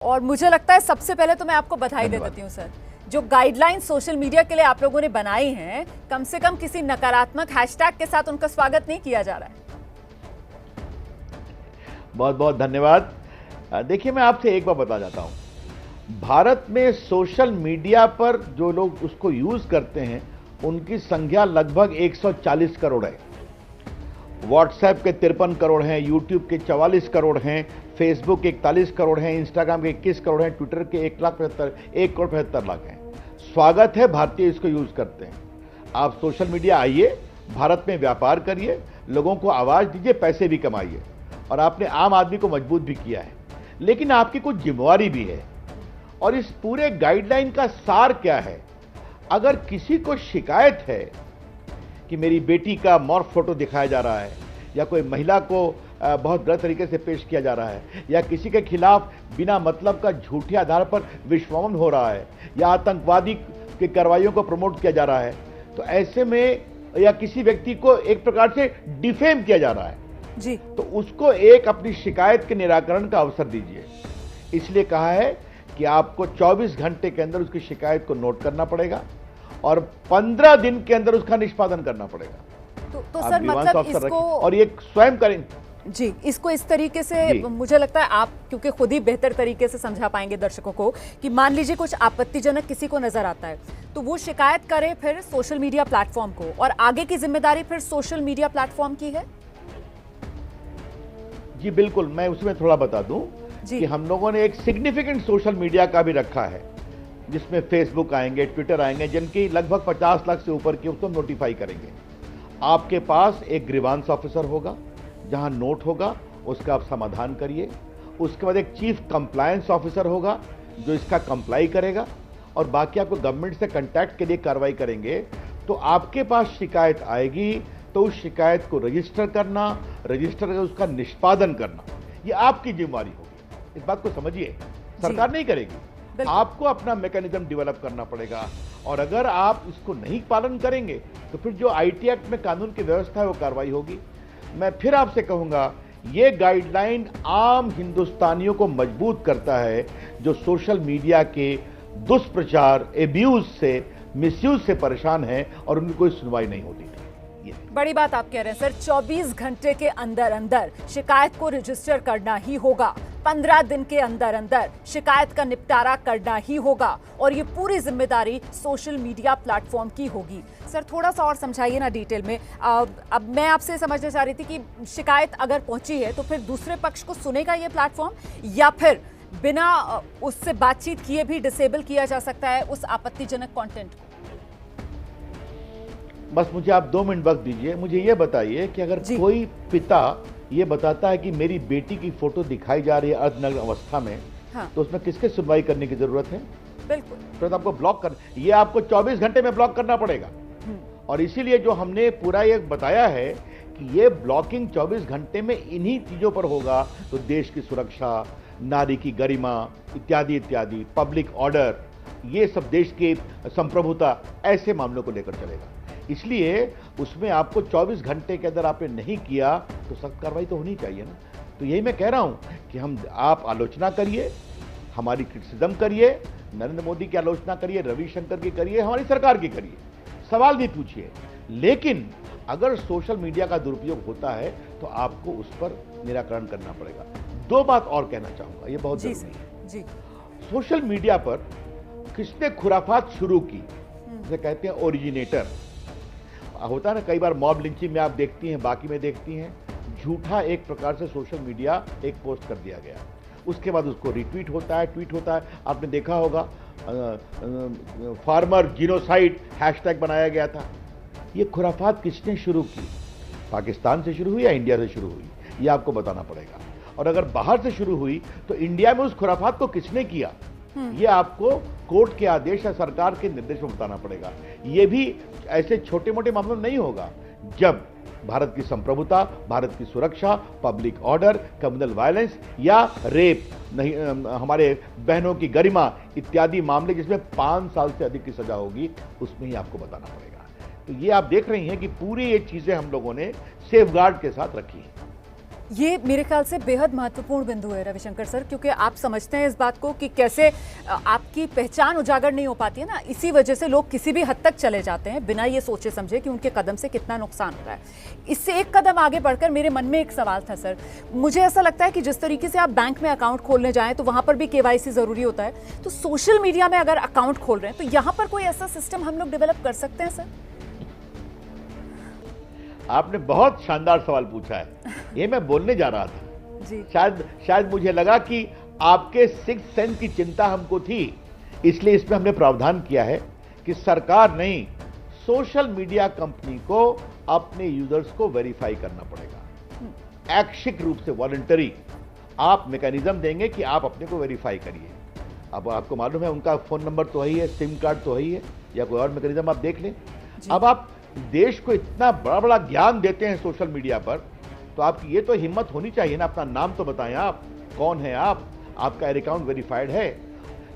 और मुझे लगता है सबसे पहले तो मैं आपको बधाई दे देती हूँ सर। जो गाइडलाइन सोशल मीडिया के लिए आप लोगों ने बनाई हैं, कम से कम किसी नकारात्मक हैशटैग के साथ उनका स्वागत नहीं किया जा रहा है। बहुत बहुत धन्यवाद। देखिए, मैं आपसे एक बार बता जाता हूं, भारत में सोशल मीडिया पर जो लोग उसको यूज करते हैं उनकी संख्या लगभग 140 करोड़ है। व्हाट्सएप के 53 करोड़ हैं, यूट्यूब के 44 करोड़ हैं, फेसबुक के 41 करोड़ हैं, इंस्टाग्राम के 21 करोड़ हैं, ट्विटर के 1,75,00,000 हैं। स्वागत है, भारतीय इसको यूज करते हैं। आप सोशल मीडिया आइए, भारत में व्यापार करिए, लोगों को आवाज दीजिए, पैसे भी कमाइए, और आपने आम आदमी को मजबूत भी किया है। लेकिन आपकी कुछ जिम्मेवारी भी है, और इस पूरे गाइडलाइन का सार क्या है? अगर किसी को शिकायत है कि मेरी बेटी का मॉर्फ फोटो दिखाया जा रहा है, या कोई महिला को बहुत गलत तरीके से पेश किया जा रहा है, या किसी के खिलाफ बिना मतलब का झूठे आधार पर विश्वास हो रहा है, या आतंकवादी की कार्रवाइयों को प्रमोट किया जा रहा है, तो ऐसे में, या किसी व्यक्ति को एक प्रकार से डिफेम किया जा रहा है जी, तो उसको एक अपनी शिकायत के निराकरण का अवसर दीजिए। इसलिए कहा है कि आपको 24 घंटे के अंदर उसकी शिकायत को नोट करना पड़ेगा और 15 दिन के अंदर उसका निष्पादन करना पड़ेगा। तो सर मतलब इसको, और ये स्वयं करेंगे जी, इसको इस तरीके से मुझे लगता है आप क्योंकि खुद ही बेहतर तरीके से समझा पाएंगे दर्शकों को कि मान लीजिए कुछ आपत्तिजनक किसी को नजर आता है तो वो शिकायत करे फिर सोशल मीडिया प्लेटफॉर्म को, और आगे की जिम्मेदारी फिर सोशल मीडिया प्लेटफॉर्म की है। जी बिल्कुल, मैं उसमें थोड़ा बता दूं कि हम लोगों ने एक सिग्निफिकेंट सोशल मीडिया का भी रखा है, जिसमें फेसबुक आएंगे, ट्विटर आएंगे, जिनकी लगभग 50 लाख से ऊपर की, उसको नोटिफाई करेंगे। आपके पास एक ग्रीवांस ऑफिसर होगा, जहां नोट होगा, उसका आप समाधान करिए। उसके बाद एक चीफ कंप्लायंस ऑफिसर होगा जो इसका कंप्लाई करेगा, और बाकी आपको गवर्नमेंट से कंटैक्ट के लिए कार्रवाई करेंगे। तो आपके पास शिकायत आएगी तो उस शिकायत को रजिस्टर करना, रजिस्टर कर उसका निष्पादन करना, ये आपकी जिम्मेवारी होगी। इस बात को समझिए, सरकार नहीं करेगी, आपको अपना मैकेनिज्म डेवलप करना पड़ेगा। और अगर आप इसको नहीं पालन करेंगे तो फिर जो आईटी एक्ट में कानून की व्यवस्था है वो कार्रवाई होगी। मैं फिर आपसे कहूंगा, ये गाइडलाइन आम हिंदुस्तानियों को मजबूत करता है जो सोशल मीडिया के दुष्प्रचार, एब्यूज से, मिसयूज से परेशान हैं और उनकी कोई सुनवाई नहीं होती। बड़ी बात आप कह रहे हैं सर, 24 घंटे के अंदर अंदर शिकायत को रजिस्टर करना ही होगा, 15 दिन के अंदर अंदर शिकायत का निपटारा करना ही होगा, और ये पूरी जिम्मेदारी सोशल मीडिया प्लेटफॉर्म की होगी। सर थोड़ा सा और समझाइए ना डिटेल में। अब मैं आपसे समझना चाह रही थी कि शिकायत अगर पहुंची है तो फिर दूसरे पक्ष को सुनेगा ये प्लेटफॉर्म, या फिर बिना उससे बातचीत किए भी डिसेबल किया जा सकता है उस आपत्तिजनक कंटेंट को? बस मुझे आप 2 मिनट वक्त दीजिए। मुझे ये बताइए कि अगर कोई पिता ये बताता है कि मेरी बेटी की फोटो दिखाई जा रही है अर्धनग्न अवस्था में, तो उसमें किसके सुनवाई करने की जरूरत है? बिल्कुल, तो आपको ब्लॉक कर, ये आपको 24 घंटे में ब्लॉक करना पड़ेगा। और इसीलिए जो हमने पूरा ये बताया है कि ये ब्लॉकिंग 24 घंटे में इन्हीं चीजों पर होगा, तो देश की सुरक्षा, नारी की गरिमा इत्यादि इत्यादि, पब्लिक ऑर्डर, ये सब देश की संप्रभुता, ऐसे मामलों को लेकर चलेगा। इसलिए उसमें आपको 24 घंटे के अंदर आपने नहीं किया तो सख्त कार्रवाई तो होनी चाहिए ना। तो यही मैं कह रहा हूं कि आप आलोचना करिए, हमारी क्रिटिसिज्म करिए, नरेंद्र मोदी की आलोचना करिए, रविशंकर की करिए, हमारी सरकार की करिए, सवाल भी पूछिए, लेकिन अगर सोशल मीडिया का दुरुपयोग होता है तो आपको उस पर निराकरण करना पड़ेगा। 2 बात और कहना चाहूंगा, ये बहुत जरूरी है। जी, सोशल मीडिया पर किसने खुराफात शुरू की, जिसे कहते हैं ओरिजिनेटर। होता है ना, कई बार मॉब लिंचिंग में आप देखती हैं, बाकी में देखती हैं, झूठा एक प्रकार से सोशल मीडिया एक पोस्ट कर दिया गया, उसके बाद उसको रिट्वीट होता है, ट्वीट होता है। आपने देखा होगा फार्मर जीनोसाइड हैशटैग बनाया गया था। ये खुराफात किसने शुरू की? पाकिस्तान से शुरू हुई या इंडिया से शुरू हुई, ये आपको बताना पड़ेगा। और अगर बाहर से शुरू हुई तो इंडिया में उस खुराफात को किसने किया, ये आपको कोर्ट के आदेश या सरकार के निर्देश में बताना पड़ेगा। ये भी ऐसे छोटे मोटे मामलों में नहीं होगा। जब भारत की संप्रभुता, भारत की सुरक्षा, पब्लिक ऑर्डर, कम्युनल वायलेंस या रेप, नहीं हमारे बहनों की गरिमा इत्यादि मामले जिसमें 5 साल से अधिक की सजा होगी, उसमें ही आपको बताना पड़ेगा। तो ये आप देख रही हैं कि पूरी ये चीजें हम लोगों ने सेफगार्ड के साथ रखी है। ये मेरे ख्याल से बेहद महत्वपूर्ण बिंदु है रविशंकर सर, क्योंकि आप समझते हैं इस बात को कि कैसे आपकी पहचान उजागर नहीं हो पाती है ना, इसी वजह से लोग किसी भी हद तक चले जाते हैं बिना ये सोचे समझे कि उनके कदम से कितना नुकसान हो रहा है। इससे एक कदम आगे बढ़कर मेरे मन में एक सवाल था सर, मुझे ऐसा लगता है कि जिस तरीके से आप बैंक में अकाउंट खोलने जाएं तो वहां पर भी KYC जरूरी होता है, तो सोशल मीडिया में अगर अकाउंट खोल रहे हैं तो यहाँ पर कोई ऐसा सिस्टम हम लोग डेवलप कर सकते हैं सर? आपने बहुत शानदार सवाल पूछा है, ये मैं बोलने जा रहा था जी। शायद मुझे लगा कि आपके सिक्स सेंस की चिंता हमको थी, इसलिए इसमें हमने प्रावधान किया है कि सरकार नहीं, सोशल मीडिया कंपनी को अपने यूजर्स को वेरीफाई करना पड़ेगा। ऐच्छिक रूप से वॉलंटरी आप मैकेनिज्म देंगे कि आप अपने को वेरीफाई करिए। अब आपको मालूम है उनका फोन नंबर तो ही है, सिम कार्ड तो ही है, या कोई और मैकेनिज्म आप देख लें। अब आप देश को इतना बड़ा बड़ा ज्ञान देते हैं सोशल मीडिया पर, तो आपकी ये तो हिम्मत होनी चाहिए ना, अपना नाम तो बताएं, आप कौन है, आपका अकाउंट वेरीफाइड है।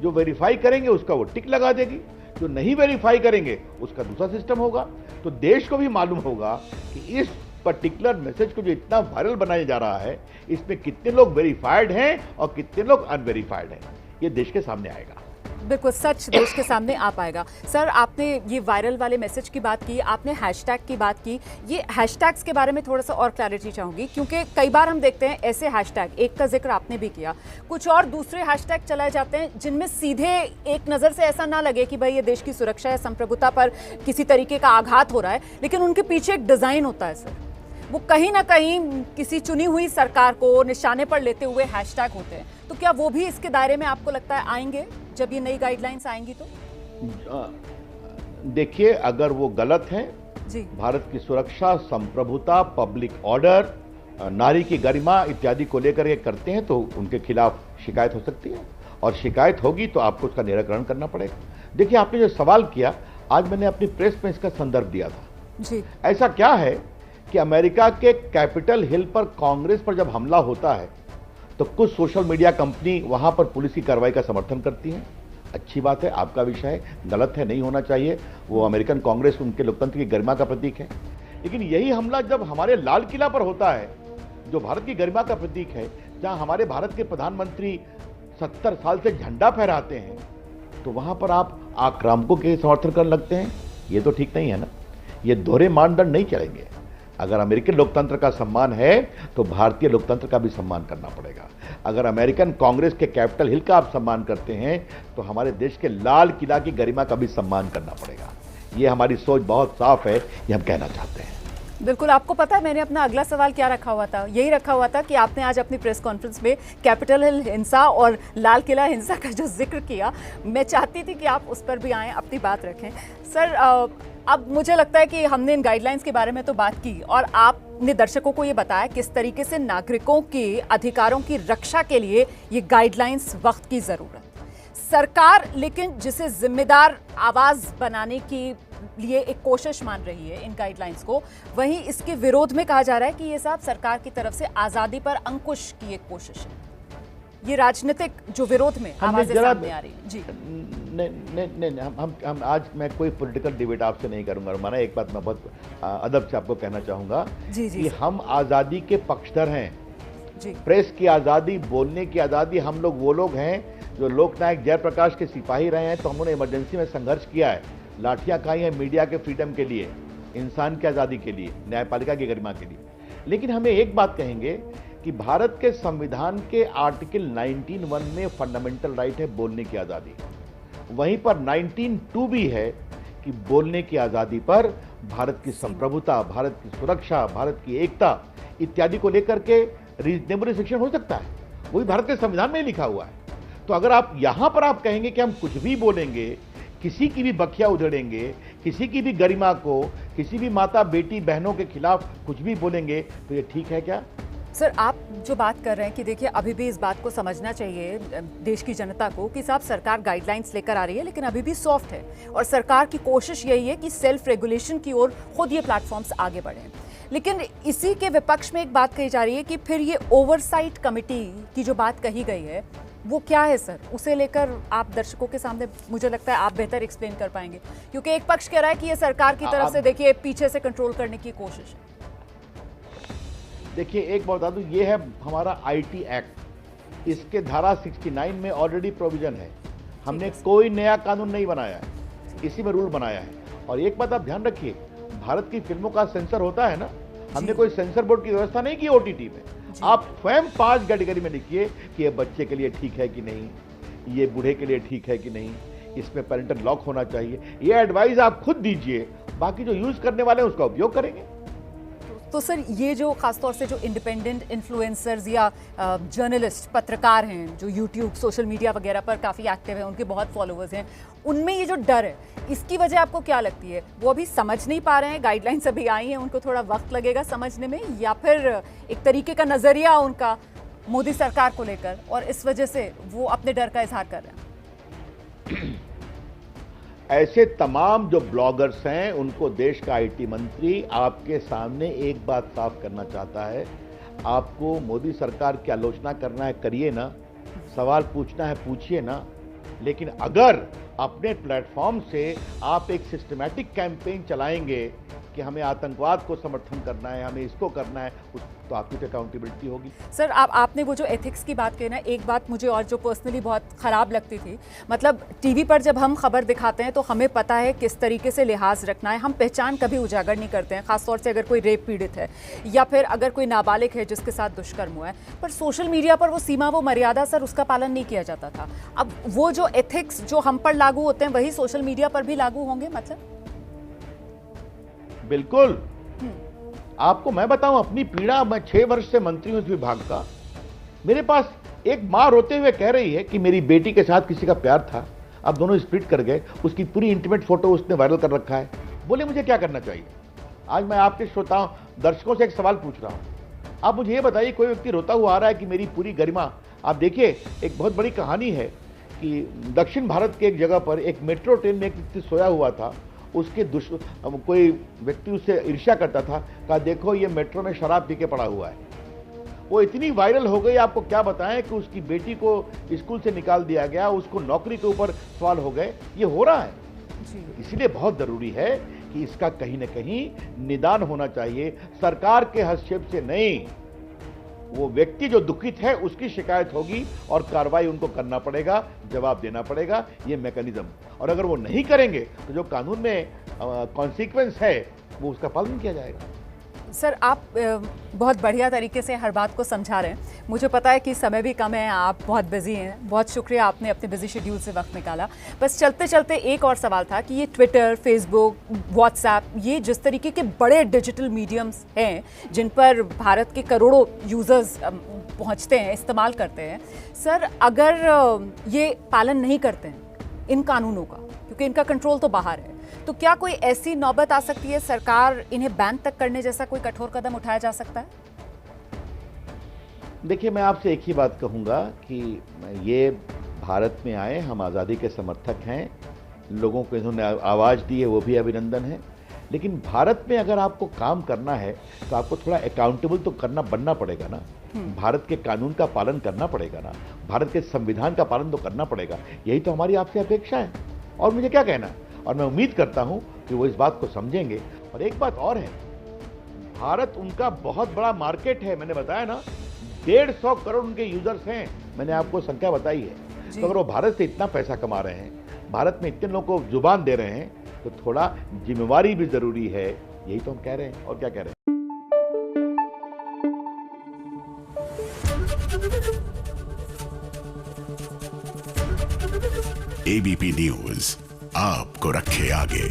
जो वेरीफाई करेंगे उसका वो टिक लगा देगी, जो नहीं वेरीफाई करेंगे उसका दूसरा सिस्टम होगा। तो देश को भी मालूम होगा कि इस पर्टिकुलर मैसेज को जो इतना वायरल बनाया जा रहा है, इसमें कितने लोग वेरीफाइड हैं और कितने लोग अनवेरीफाइड हैं, ये देश के सामने आएगा। बिल्कुल सच देश के सामने आ पाएगा। सर, आपने ये वायरल वाले मैसेज की बात की, आपने हैशटैग की बात की, ये हैशटैग्स के बारे में थोड़ा सा और क्लैरिटी चाहूंगी, क्योंकि कई बार हम देखते हैं ऐसे हैशटैग, एक का जिक्र आपने भी किया, कुछ और दूसरे हैशटैग चलाए जाते हैं जिनमें सीधे एक नज़र से ऐसा ना लगे कि भाई ये देश की सुरक्षा या संप्रभुता पर किसी तरीके का आघात हो रहा है, लेकिन उनके पीछे एक डिज़ाइन होता है सर, वो कहीं ना कहीं किसी चुनी हुई सरकार को निशाने पर लेते हुए हैशटैग होते हैं। तो क्या वो भी इसके दायरे में आपको लगता है आएंगे जब ये नई गाइडलाइंस आएंगी? तो देखिए, अगर वो गलत है जी, भारत की सुरक्षा, संप्रभुता, पब्लिक ऑर्डर, नारी की गरिमा इत्यादि को लेकर ये करते हैं, तो उनके खिलाफ शिकायत हो सकती है, और शिकायत होगी तो आपको उसका निराकरण करना पड़ेगा। देखिए, आपने जो सवाल किया, आज मैंने अपनी प्रेस में इसका संदर्भ दिया था जी। ऐसा क्या है कि अमेरिका के कैपिटल हिल पर कांग्रेस पर जब हमला होता है तो कुछ सोशल मीडिया कंपनी वहां पर पुलिस की कार्रवाई का समर्थन करती हैं। अच्छी बात है, आपका विषय है, गलत है, नहीं होना चाहिए। वो अमेरिकन कांग्रेस उनके लोकतंत्र की गरिमा का प्रतीक है। लेकिन यही हमला जब हमारे लाल किला पर होता है, जो भारत की गरिमा का प्रतीक है, जहां हमारे भारत के प्रधानमंत्री 70 साल से झंडा फहराते हैं, तो वहां पर आप आक्रामकों के समर्थन करने लगते हैं। ये तो ठीक नहीं है ना, ये दोहरे मानदंड नहीं चलेंगे। अगर अमेरिकन लोकतंत्र का सम्मान है तो भारतीय लोकतंत्र का भी सम्मान करना पड़ेगा। अगर अमेरिकन कांग्रेस के कैपिटल हिल का आप सम्मान करते हैं तो हमारे देश के लाल किला की गरिमा का भी सम्मान करना पड़ेगा। ये हमारी सोच बहुत साफ है, ये हम कहना चाहते हैं। बिल्कुल, आपको पता है मैंने अपना अगला सवाल क्या रखा हुआ था? यही रखा हुआ था कि आपने आज अपनी प्रेस कॉन्फ्रेंस में कैपिटल हिल हिंसा और लाल किला हिंसा का जो जिक्र किया, मैं चाहती थी कि आप उस पर भी आएँ, अपनी बात रखें। सर, अब मुझे लगता है कि हमने इन गाइडलाइंस के बारे में तो बात की, और आपने दर्शकों को ये बताया किस तरीके से नागरिकों के अधिकारों की रक्षा के लिए ये गाइडलाइंस वक्त की ज़रूरत। सरकार लेकिन जिसे जिम्मेदार आवाज़ बनाने की लिए एक कोशिश मान रही है इन गाइडलाइंस को, वहीं इसके विरोध में कहा जा रहा है कि ये सब सरकार की तरफ से आज़ादी पर अंकुश की एक कोशिश है। ये राजनीतिक जो विरोध में आवाजें सामने आ रही हैं। जी नहीं, हम आज मैं कोई पॉलिटिकल डिबेट आपसे नहीं करूंगा। माना एक बात मैं बहुत अदब से आपको कहना चाहूंगा कि हम आज़ादी के पक्षधर हैं जी। प्रेस की आज़ादी, बोलने की आज़ादी, हम लोग वो लोग हैं जो लोकनायक जयप्रकाश के सिपाही रहे हैं। तो हमने इमरजेंसी में संघर्ष किया है, लाठियां खाई हैं मीडिया के फ्रीडम के लिए, इंसान की आज़ादी के लिए, न्यायपालिका की गरिमा के लिए। लेकिन हमें एक बात कहेंगे कि भारत के संविधान के आर्टिकल 19(1) में फंडामेंटल राइट है बोलने की आज़ादी, वहीं पर 19(2) भी है कि बोलने की आज़ादी पर भारत की संप्रभुता, भारत की सुरक्षा, भारत की एकता इत्यादि को लेकर के रीजनेबल रिस्ट्रिक्शन हो सकता है। वही भारत के संविधान में लिखा हुआ है। तो अगर आप यहां पर आप कहेंगे कि हम कुछ भी बोलेंगे, किसी की भी बखिया उधेड़ेंगे, किसी की भी गरिमा को, किसी भी माता बेटी बहनों के खिलाफ कुछ भी बोलेंगे, तो ये ठीक है क्या? सर, आप जो बात कर रहे हैं कि देखिए अभी भी इस बात को समझना चाहिए देश की जनता को कि साहब सरकार गाइडलाइंस लेकर आ रही है, लेकिन अभी भी सॉफ्ट है, और सरकार की कोशिश यही है कि सेल्फ रेगुलेशन की ओर खुद ये प्लेटफॉर्म्स आगे बढ़ें। लेकिन इसी के विपक्ष में एक बात कही जा रही है कि फिर ये ओवरसाइट कमेटी की जो बात कही गई है वो क्या है सर? उसे लेकर आप दर्शकों के सामने, मुझे लगता है आप बेहतर एक्सप्लेन कर पाएंगे, क्योंकि एक पक्ष कह रहा है कि ये सरकार की तरफ से देखिए पीछे से कंट्रोल करने की कोशिश है। देखिए एक बात बता दूं, ये है हमारा आईटी एक्ट, इसके धारा 69 में ऑलरेडी प्रोविजन है। हमने कोई नया कानून नहीं बनाया है, इसी में रूल बनाया है। और एक बात आप ध्यान रखिए, भारत की फिल्मों का सेंसर होता है ना, हमने कोई सेंसर बोर्ड की व्यवस्था नहीं की ओटीटी में। आप स्वयं 5 कैटेगरी में लिखिए कि ये बच्चे के लिए ठीक है कि नहीं, ये बूढ़े के लिए ठीक है कि नहीं, इसमें पेरेंटल लॉक होना चाहिए। ये एडवाइस आप खुद दीजिए, बाकी जो यूज करने वाले हैं उसका उपयोग करेंगे। तो सर ये जो खासतौर से जो इंडिपेंडेंट इन्फ्लुएंसर्स या जर्नलिस्ट पत्रकार हैं जो यूट्यूब सोशल मीडिया वगैरह पर काफ़ी एक्टिव हैं, उनके बहुत फॉलोअर्स हैं, उनमें ये जो डर है, इसकी वजह आपको क्या लगती है? वो अभी समझ नहीं पा रहे हैं, गाइडलाइंस अभी आई हैं, उनको थोड़ा वक्त लगेगा समझने में, या फिर एक तरीके का नज़रिया उनका मोदी सरकार को लेकर और इस वजह से वो अपने डर का इजहार कर रहे हैं? ऐसे तमाम जो ब्लॉगर्स हैं उनको देश का आईटी मंत्री आपके सामने एक बात साफ करना चाहता है। आपको मोदी सरकार की आलोचना करना है करिए ना, सवाल पूछना है पूछिए ना, लेकिन अगर अपने प्लेटफॉर्म से आप एक सिस्टमैटिक कैंपेन चलाएंगे कि हमें आतंकवाद को समर्थन करना है, हमें इसको करना है, तो आपकी तो अकाउंटेबिलिटी होगी। सर आपने वो जो एथिक्स की बात कही ना, एक बात मुझे और जो पर्सनली बहुत ख़राब लगती थी, मतलब टीवी पर जब हम खबर दिखाते हैं तो हमें पता है किस तरीके से लिहाज रखना है, हम पहचान कभी उजागर नहीं करते हैं, खासतौर से अगर कोई रेप पीड़ित है या फिर अगर कोई नाबालिग है जिसके साथ दुष्कर्म हुआ है। पर सोशल मीडिया पर वो सीमा, वो मर्यादा सर, उसका पालन नहीं किया जाता था। अब वो जो एथिक्स जो हम पर लागू होते हैं वही सोशल मीडिया पर भी लागू होंगे मतलब? बिल्कुल। आपको मैं बताऊं अपनी पीड़ा, मैं 6 वर्ष से मंत्री हूं इस विभाग का। मेरे पास एक मां रोते हुए कह रही है कि मेरी बेटी के साथ किसी का प्यार था, अब दोनों स्प्लिट कर गए, उसकी पूरी इंटीमेट फोटो उसने वायरल कर रखा है। बोले मुझे क्या करना चाहिए? आज मैं आपके श्रोताओं दर्शकों से एक सवाल पूछ रहा हूं, आप मुझे ये बताइए, कोई व्यक्ति रोता हुआ आ रहा है कि मेरी पूरी गरिमा। आप देखिए एक बहुत बड़ी कहानी है कि दक्षिण भारत के एक जगह पर एक मेट्रो ट्रेन में एक व्यक्ति सोया हुआ था, उसके कोई व्यक्ति उससे ईर्ष्या करता था, कहा देखो ये मेट्रो में शराब पी के पड़ा हुआ है। वो इतनी वायरल हो गई, आपको क्या बताएं कि उसकी बेटी को स्कूल से निकाल दिया गया, उसको नौकरी के ऊपर सवाल हो गए। ये हो रहा है, इसलिए बहुत जरूरी है कि इसका कहीं ना कहीं निदान होना चाहिए, सरकार के हस्तक्षेप से नहीं। वो व्यक्ति जो दुखित है उसकी शिकायत होगी और कार्रवाई उनको करना पड़ेगा, जवाब देना पड़ेगा, ये मैकेनिज्म। और अगर वो नहीं करेंगे तो जो कानून में कॉन्सिक्वेंस है वो उसका पालन किया जाएगा। सर आप बहुत बढ़िया तरीके से हर बात को समझा रहे हैं। मुझे पता है कि समय भी कम है, आप बहुत बिजी हैं, बहुत शुक्रिया आपने अपने बिजी शेड्यूल से वक्त निकाला। बस चलते चलते एक और सवाल था कि ये ट्विटर, फेसबुक, व्हाट्सएप, ये जिस तरीके के बड़े डिजिटल मीडियम्स हैं जिन पर भारत के करोड़ों यूज़र्स पहुंचते हैं, इस्तेमाल करते हैं, सर अगर ये पालन नहीं करते हैं इन कानूनों का, क्योंकि इनका कंट्रोल तो बाहर है, तो क्या कोई ऐसी नौबत आ सकती है, सरकार इन्हें बैन तक करने जैसा कोई कठोर कदम उठाया जा सकता है? देखिए मैं आपसे एक ही बात कहूंगा कि ये भारत में आए, हम आज़ादी के समर्थक हैं, लोगों को इन्होंने आवाज़ दी है, वो भी अभिनंदन है। लेकिन भारत में अगर आपको काम करना है तो आपको थोड़ा अकाउंटेबल तो बनना पड़ेगा ना। भारत के कानून का पालन करना पड़ेगा ना, भारत के संविधान का पालन तो करना पड़ेगा। यही तो हमारी आपसे अपेक्षा है, और मुझे क्या कहना, और मैं उम्मीद करता हूं कि वो इस बात को समझेंगे। और एक बात और है, भारत उनका बहुत बड़ा मार्केट है, मैंने बताया ना 150 करोड़ उनके यूजर्स हैं, मैंने आपको संख्या बताई है। तो अगर वो भारत से इतना पैसा कमा रहे हैं, भारत में इतने लोगों को जुबान दे रहे हैं, तो थोड़ा जिम्मेवारी भी जरूरी है। यही तो हम कह रहे हैं, और क्या कह रहे हैं। एबीपी न्यूज आपको रखे आगे।